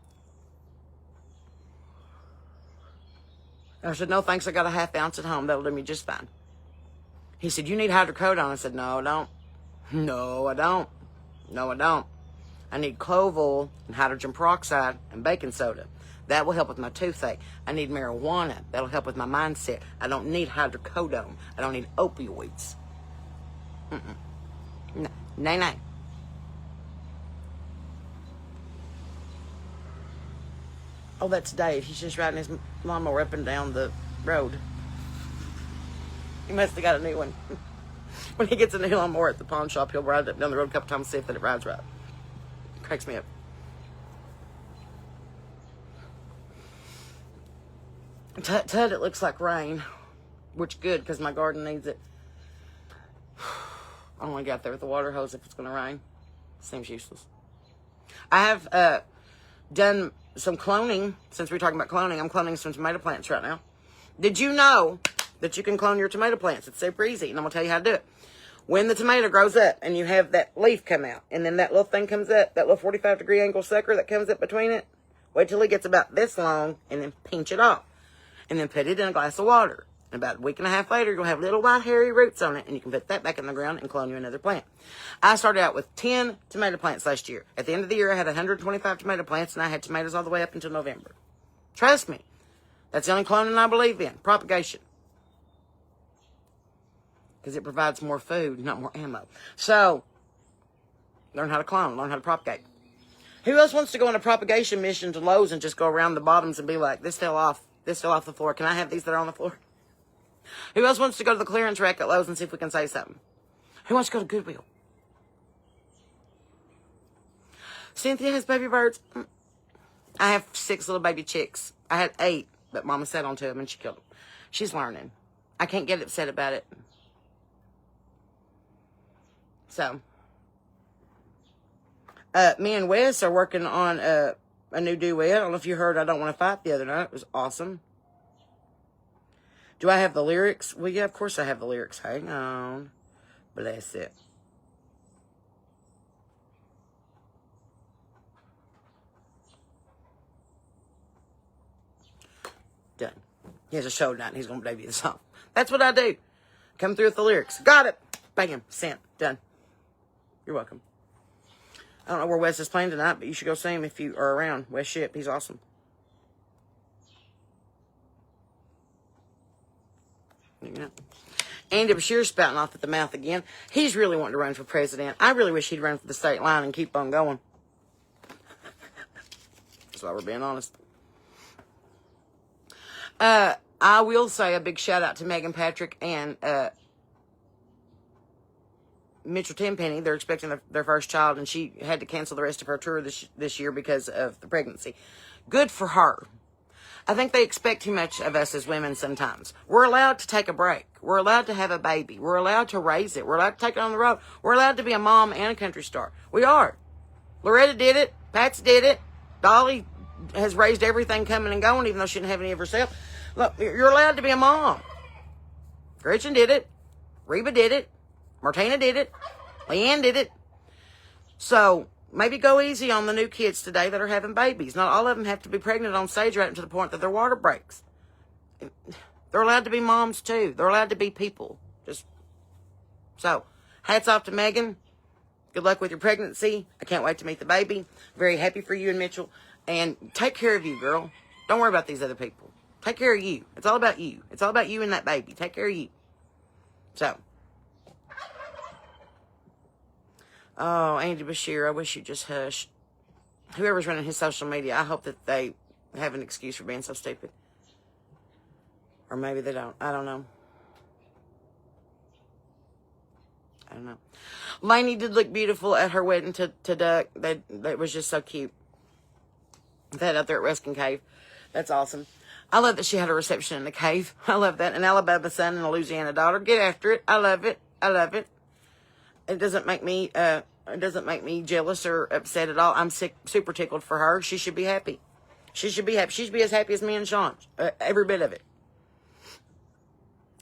I said, no, thanks. I got a ½ ounce at home. That'll do me just fine. He said, you need hydrocodone. I said, no, I don't. No, I don't. No, I don't. I need clove oil and hydrogen peroxide and baking soda. That will help with my toothache. I need marijuana. That'll help with my mindset. I don't need hydrocodone. I don't need opioids. No. Oh, that's Dave. He's just riding his lawnmower up and down the road. He must have got a new one. When he gets a new lawnmower at the pawn shop, he'll ride it down the road a couple times to see if that it rides right. Cracks me up. Tut, it looks like rain. Which good, because my garden needs it. I don't want to get out there with the water hose if it's going to rain. Seems useless. I have done some cloning. Since we're talking about cloning, I'm cloning some tomato plants right now. Did you know that you can clone your tomato plants? It's super easy, and I'm going to tell you how to do it. When the tomato grows up and you have that leaf come out, and then that little thing comes up, that little 45-degree angle sucker that comes up between it, wait till it gets about this long, and then pinch it off. And then put it in a glass of water. And about a week and a half later, you'll have little white hairy roots on it, and you can put that back in the ground and clone you another plant. I started out with 10 tomato plants last year. At the end of the year, I had 125 tomato plants, and I had tomatoes all the way up until November. Trust me. That's the only cloning I believe in. Propagation. Because it provides more food, not more ammo. So, learn how to clone. Learn how to propagate. Who else wants to go on a propagation mission to Lowe's and just go around the bottoms and be like, this fell off the floor. Can I have these that are on the floor? Who else wants to go to the clearance rack at Lowe's and see if we can save something? Who wants to go to Goodwill? Cynthia has baby birds. I have 6 little baby chicks. I had 8, but Mama sat on 2 of them and she killed them. She's learning. I can't get upset about it. So, me and Wes are working on a new duet. I don't know if you heard I Don't Want to Fight the other night. It was awesome. Do I have the lyrics? Well, yeah, of course I have the lyrics. Hang on. Bless it. Done. He has a show tonight and he's going to debut the song. That's what I do. Come through with the lyrics. Got it. Bam. Sent. Done. You're welcome. I don't know where Wes is playing tonight, but you should go see him if you are around. Wes Ship. He's awesome. Yeah. Andy Bashir's spouting off at the mouth again. He's really wanting to run for president. I really wish he'd run for the state line and keep on going. That's why we're being honest. I will say a big shout out to Megan Patrick and Mitchell Tenpenny. They're expecting their first child, and she had to cancel the rest of her tour this year because of the pregnancy. Good for her. I think they expect too much of us as women sometimes. We're allowed to take a break. We're allowed to have a baby. We're allowed to raise it. We're allowed to take it on the road. We're allowed to be a mom and a country star. We are. Loretta did it. Pats did it. Dolly has raised everything coming and going, even though she didn't have any of herself. Look, you're allowed to be a mom. Gretchen did it. Reba did it. Martina did it. Leanne did it. So maybe go easy on the new kids today that are having babies. Not all of them have to be pregnant on stage right to the point that their water breaks. They're allowed to be moms too. They're allowed to be people. So, hats off to Megan. Good luck with your pregnancy. I can't wait to meet the baby. Very happy for you and Mitchell. And take care of you, girl. Don't worry about these other people. Take care of you. It's all about you. It's all about you and that baby. Take care of you. So. Oh, Andy Bashir, I wish you'd just hush. Whoever's running his social media, I hope that they have an excuse for being so stupid. Or maybe they don't. I don't know. Lainey did look beautiful at her wedding to Duck. That was just so cute. That out there at Ruskin Cave. That's awesome. I love that she had a reception in the cave. I love that. An Alabama son and a Louisiana daughter. Get after it. I love it. I love it. It doesn't make me jealous or upset at all. I'm super tickled for her. She should be happy. She should be happy. She should be as happy as me and Sean. Every bit of it.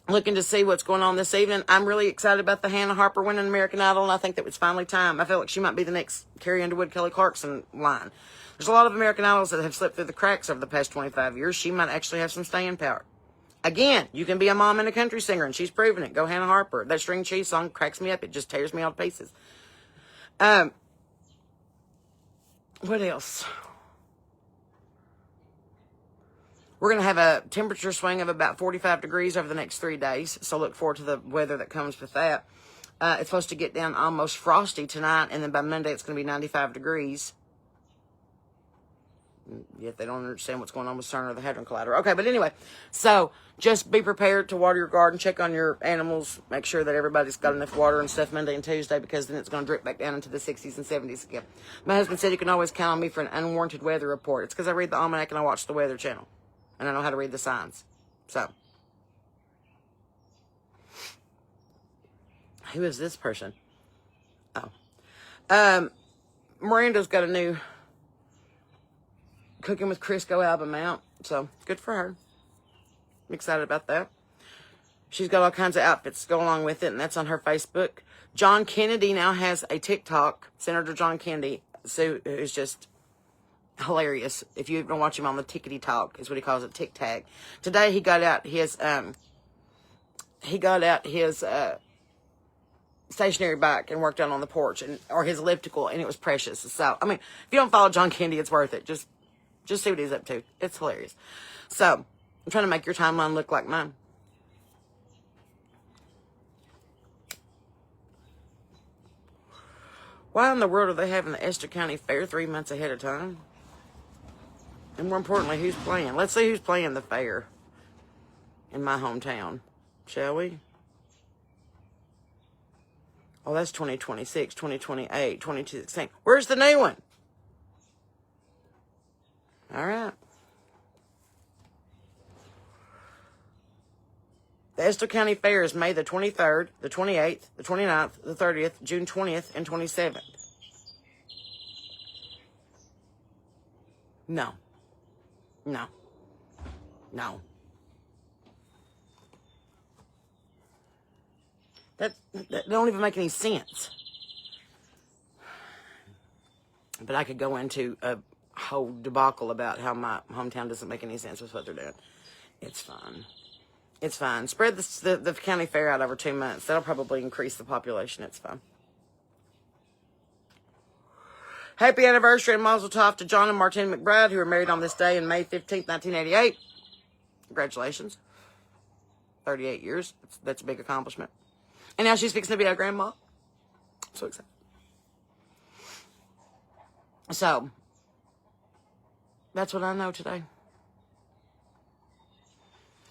Looking to see what's going on this evening. I'm really excited about the Hannah Harper winning American Idol, and I think that it's finally time. I feel like she might be the next Carrie Underwood, Kelly Clarkson line. There's a lot of American Idols that have slipped through the cracks over the past 25 years. She might actually have some staying power. Again, you can be a mom and a country singer, and she's proven it. Go Hannah Harper. That String Cheese song cracks me up. It just tears me all to pieces. What else? We're going to have a temperature swing of about 45 degrees over the next 3 days, so look forward to the weather that comes with that. It's supposed to get down almost frosty tonight, and then by Monday it's going to be 95 degrees. Yet they don't understand what's going on with CERN or the Hadron Collider. Okay, but anyway, so just be prepared to water your garden, check on your animals, make sure that everybody's got enough water and stuff Monday and Tuesday, because then it's going to drip back down into the 60s and 70s again. My husband said you can always count on me for an unwarranted weather report. It's because I read the almanac and I watch the Weather Channel, and I know how to read the signs. So, who is this person? Oh. Miranda's got a new Cooking with Crisco album out, so good for her. I'm excited about that. She's got all kinds of outfits to go along with it, and that's on her Facebook. John Kennedy now has a TikTok. Senator John Kennedy, so who's just hilarious. If you don't watch him on the Tickety Talk, is what he calls it, Tic Tac. Today he got out his stationary bike and worked out on the porch, or his elliptical, and it was precious. So, I mean, if you don't follow John Kennedy, it's worth it. Just see what he's up to. It's hilarious. So, I'm trying to make your timeline look like mine. Why in the world are they having the Esther County Fair 3 months ahead of time? And more importantly, who's playing? Let's see who's playing the fair in my hometown, shall we? Oh, that's 2026, 2028, 2016. Where's the new one? All right. The Esther County Fair is May the 23rd, the 28th, the 29th, the 30th, June 20th, and 27th. No. That don't even make any sense. But I could go into a whole debacle about how my hometown doesn't make any sense with what they're doing. It's fine. It's fine. Spread the county fair out over 2 months. That'll probably increase the population. It's fine. Happy anniversary and mazel tov to John and Martine McBride, who were married on this day in May 15th, 1988. Congratulations. 38 years. That's a big accomplishment. And now she's fixing to be our grandma. So excited. So, that's what I know today.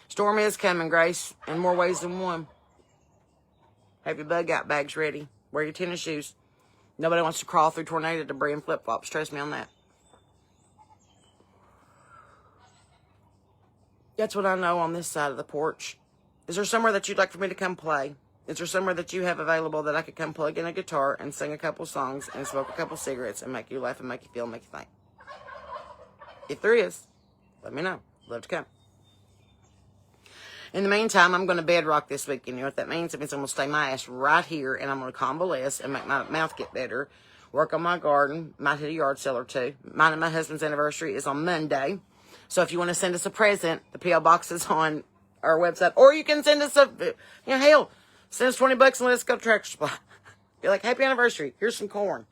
Storm is coming, Grace, in more ways than one. Have your bug out bags ready. Wear your tennis shoes. Nobody wants to crawl through tornado debris in flip-flops. Trust me on that. That's what I know on this side of the porch. Is there somewhere that you'd like for me to come play? Is there somewhere that you have available that I could come plug in a guitar and sing a couple songs and smoke a couple cigarettes and make you laugh and make you feel and make you think? If there is, let me know. Love to come. In the meantime, I'm going to bedrock this weekend. You know what that means? It means I'm going to stay my ass right here, and I'm going to convalesce and make my mouth get better, work on my garden, might hit a yard sale or two. Mine and my husband's anniversary is on Monday. So if you want to send us a present, the P.O. box is on our website. Or you can send us hell, send us $20 and let us go to Tractor Supply. Be like, happy anniversary. Here's some corn.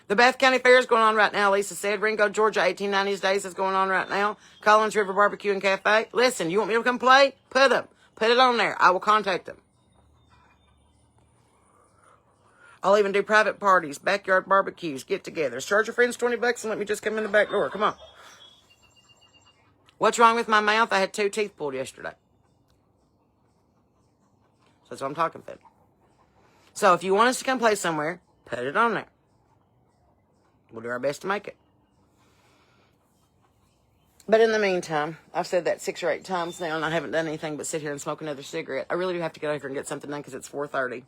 The Beth County Fair is going on right now, Lisa said. Ringo, Georgia, 1890s Days is going on right now. Collins River Barbecue and Cafe. Listen, you want me to come play? Put it on there. I will contact them. I'll even do private parties, backyard barbecues, get-togethers. Charge your friends $20 and let me just come in the back door. Come on. What's wrong with my mouth? I had 2 teeth pulled yesterday. So that's what I'm talking about. So if you want us to come play somewhere, put it on there. We'll do our best to make it. But in the meantime, I've said that 6 or 8 times now, and I haven't done anything but sit here and smoke another cigarette. I really do have to get over here and get something done because it's 4:30.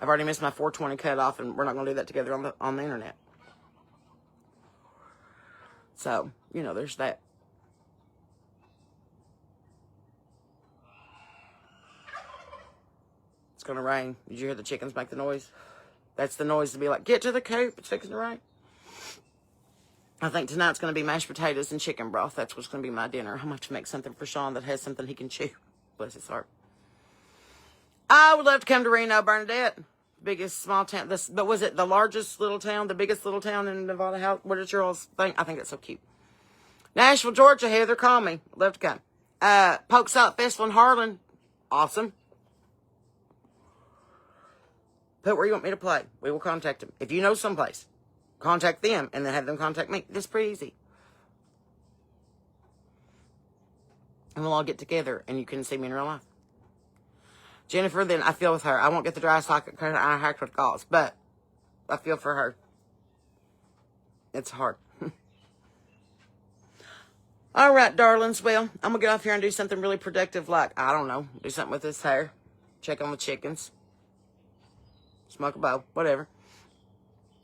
I've already missed my 4:20 cutoff, and we're not going to do that together on the internet. So, there's that. It's going to rain. Did you hear the chickens make the noise? That's the noise to be like, get to the coop. It's fixing to rain. I think tonight's going to be mashed potatoes and chicken broth. That's what's going to be my dinner. I'm going to have to make something for Sean that has something he can chew. Bless his heart. I would love to come to Reno, Bernadette. Biggest small town. But was it the largest little town? The biggest little town in Nevada? What did your all's think? I think it's so cute. Nashville, Georgia. Heather, call me. Love to come. Polk Salt Festival in Harlan. Awesome. Put where you want me to play. We will contact them. If you know someplace, contact them and then have them contact me. This is pretty easy. And we'll all get together and you can see me in real life. Jennifer, then I feel with her. I won't get the dry socket because I hacked with calls, but I feel for her. It's hard. All right, darlings. Well, I'm going to get off here and do something really productive like, I don't know, do something with this hair. Check on the chickens. Smoke a bowl, whatever.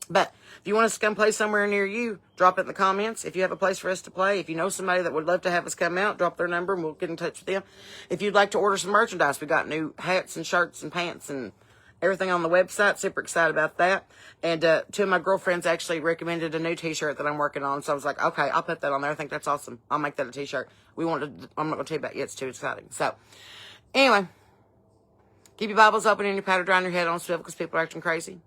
But if you want us to come play somewhere near you, drop it in the comments. If you have a place for us to play, if you know somebody that would love to have us come out, drop their number and we'll get in touch with them. If you'd like to order some merchandise, we got new hats and shirts and pants and everything on the website. Super excited about that. And 2 of my girlfriends actually recommended a new t-shirt that I'm working on. So I was like, okay, I'll put that on there. I think that's awesome. I'll make that a t-shirt. I'm not going to tell you about it yet. It's too exciting. So anyway, keep your Bibles open and your powder dry and your head on swivel because people are acting crazy.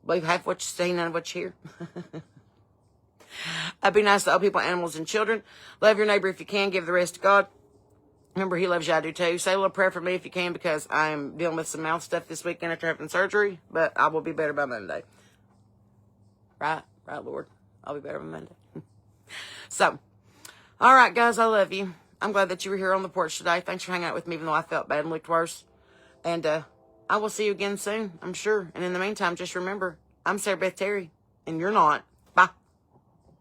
Believe half what you see, none of what you hear. Be nice to all people, animals, and children. Love your neighbor if you can. Give the rest to God. Remember, he loves you. I do too. Say a little prayer for me if you can because I'm dealing with some mouth stuff this weekend after having surgery. But I will be better by Monday. Right, Lord. I'll be better by Monday. So, all right, guys, I love you. I'm glad that you were here on the porch today. Thanks for hanging out with me even though I felt bad and looked worse. And I will see you again soon, I'm sure. And in the meantime, just remember, I'm Sarah Beth Terry, and you're not.